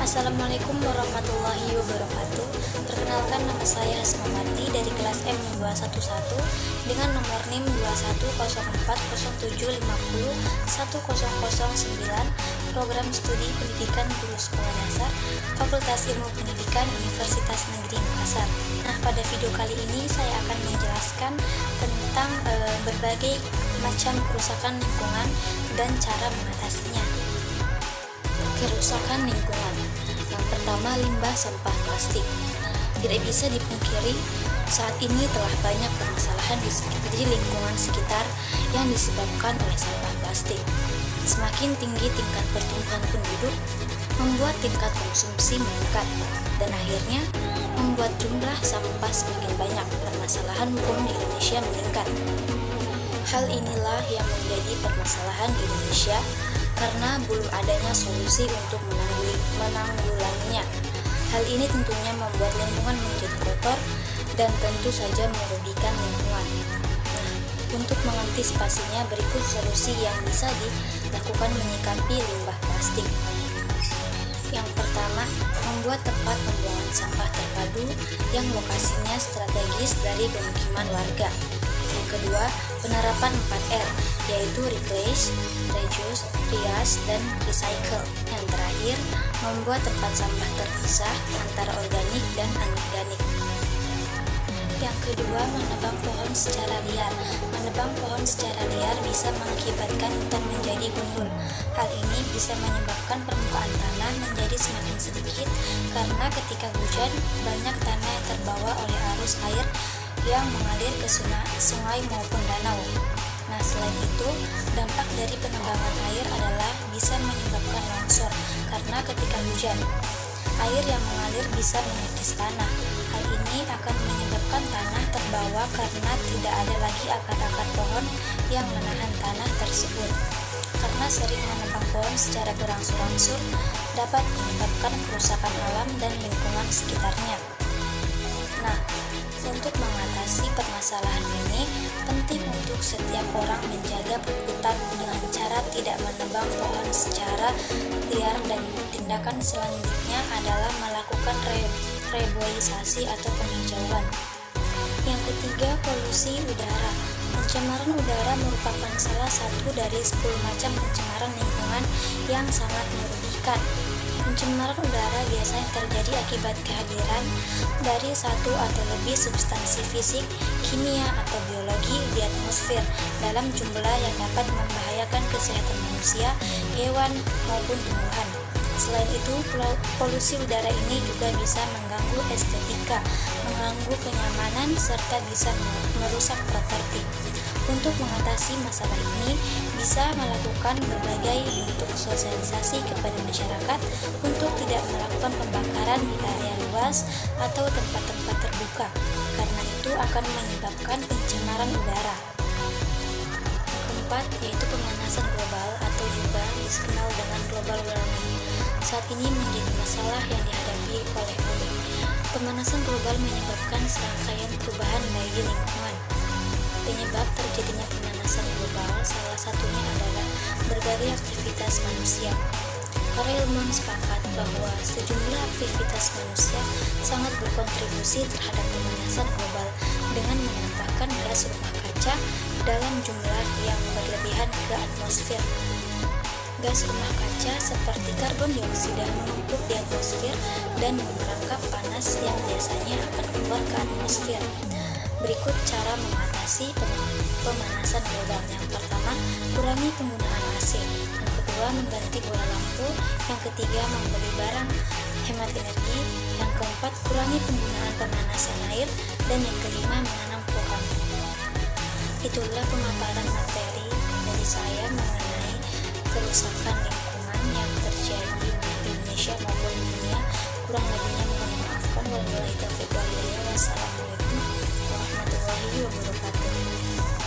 Assalamualaikum warahmatullahi wabarakatuh. Perkenalkan, nama saya Hasmawati dari kelas M211 dengan nomor NIM 2104007501009, program studi pendidikan guru sekolah dasar, Fakultas Ilmu Pendidikan Universitas Negeri Makassar. Nah, pada video kali ini saya akan menjelaskan tentang berbagai macam kerusakan lingkungan dan cara mengatasinya. Kerusakan lingkungan. Yang pertama, limbah sampah plastik. Tidak bisa dipungkiri, saat ini telah banyak permasalahan di lingkungan sekitar yang disebabkan oleh sampah plastik. Semakin tinggi tingkat pertumbuhan penduduk, membuat tingkat konsumsi meningkat, dan akhirnya membuat jumlah sampah semakin banyak. Permasalahan hukum di Indonesia meningkat. Hal inilah yang menjadi permasalahan di Indonesia karena belum adanya solusi untuk menanggulanginya. Hal ini tentunya membuat lingkungan menjadi kotor dan tentu saja merugikan lingkungan. Nah, untuk mengantisipasinya, berikut solusi yang bisa dilakukan menyikapi limbah plastik. Yang pertama, membuat tempat pembuangan sampah terpadu yang lokasinya strategis dari pemukiman warga. Yang kedua, penerapan 4R, yaitu replace, reduce, reuse, dan recycle. Yang terakhir, membuat tempat sampah terpisah antara organik dan anorganik. Yang kedua, menebang pohon secara liar. Menebang pohon secara liar bisa mengakibatkan hutan menjadi gundul. Hal ini bisa menyebabkan permukaan tanah menjadi semakin sedikit karena ketika hujan, banyak tanah yang terbawa oleh arus air yang mengalir ke sungai maupun danau. Nah, selain itu, dampak dari penebangan air adalah bisa menyebabkan longsor karena ketika hujan, air yang mengalir bisa menipis tanah. Hal ini akan menyebabkan tanah terbawa karena tidak ada lagi akar-akar pohon yang menahan tanah tersebut. Karena sering menebang pohon secara berangsur-angsur dapat menyebabkan kerusakan alam dan lingkungan sekitarnya. Nah, untuk mengatasi permasalahan ini, penting untuk setiap orang menjaga hutan dengan cara tidak menebang pohon secara liar, dan tindakan selanjutnya adalah melakukan reboisasi atau penghijauan. Yang ketiga, polusi udara. Pencemaran udara merupakan salah satu dari 10 macam pencemaran lingkungan yang sangat merugikan. Pencemaran udara biasanya terjadi akibat kehadiran dari satu atau lebih substansi fisik, kimia, atau biologi di atmosfer dalam jumlah yang dapat membahayakan kesehatan manusia, hewan, maupun tumbuhan. Selain itu, polusi udara ini juga bisa mengganggu estetika, mengganggu kenyamanan, serta bisa merusak properti. Untuk mengatasi masalah ini, bisa melakukan berbagai bentuk sosialisasi kepada masyarakat untuk tidak melakukan pembakaran di area luas atau tempat-tempat terbuka, karena itu akan menyebabkan pencemaran udara. Keempat, yaitu pemanasan global atau juga dikenal dengan global warming. Saat ini menjadi masalah yang dihadapi oleh bumi. Pemanasan global menyebabkan serangkaian perubahan bagi lingkungan. Penyebab terjadinya pemanasan global salah satunya adalah berbagai aktivitas manusia. Para ilmuwan sepakat bahwa sejumlah aktivitas manusia sangat berkontribusi terhadap pemanasan global dengan menambahkan gas rumah kaca dalam jumlah yang berlebihan ke atmosfer. Gas rumah kaca seperti karbon dioksida menumpuk di atmosfer dan memerangkap panas yang biasanya akan keluar ke atmosfer. Berikut cara mengatasi pemanasan global. Yang pertama, kurangi penggunaan AC. Yang kedua, mengganti bola lampu. Yang ketiga, membeli barang hemat energi. Yang keempat, kurangi penggunaan pemanasan air. Dan yang kelima, menanam pohon. Itulah pemaparan materi dari saya mengenai kerusakan lingkungan yang terjadi di Indonesia maupun dunia. Kurang lebihnya mohon dimaafkan. Wabillahi taufiq wal hidayah. Wassalamualaikum warahmatullahi wabarakatuh.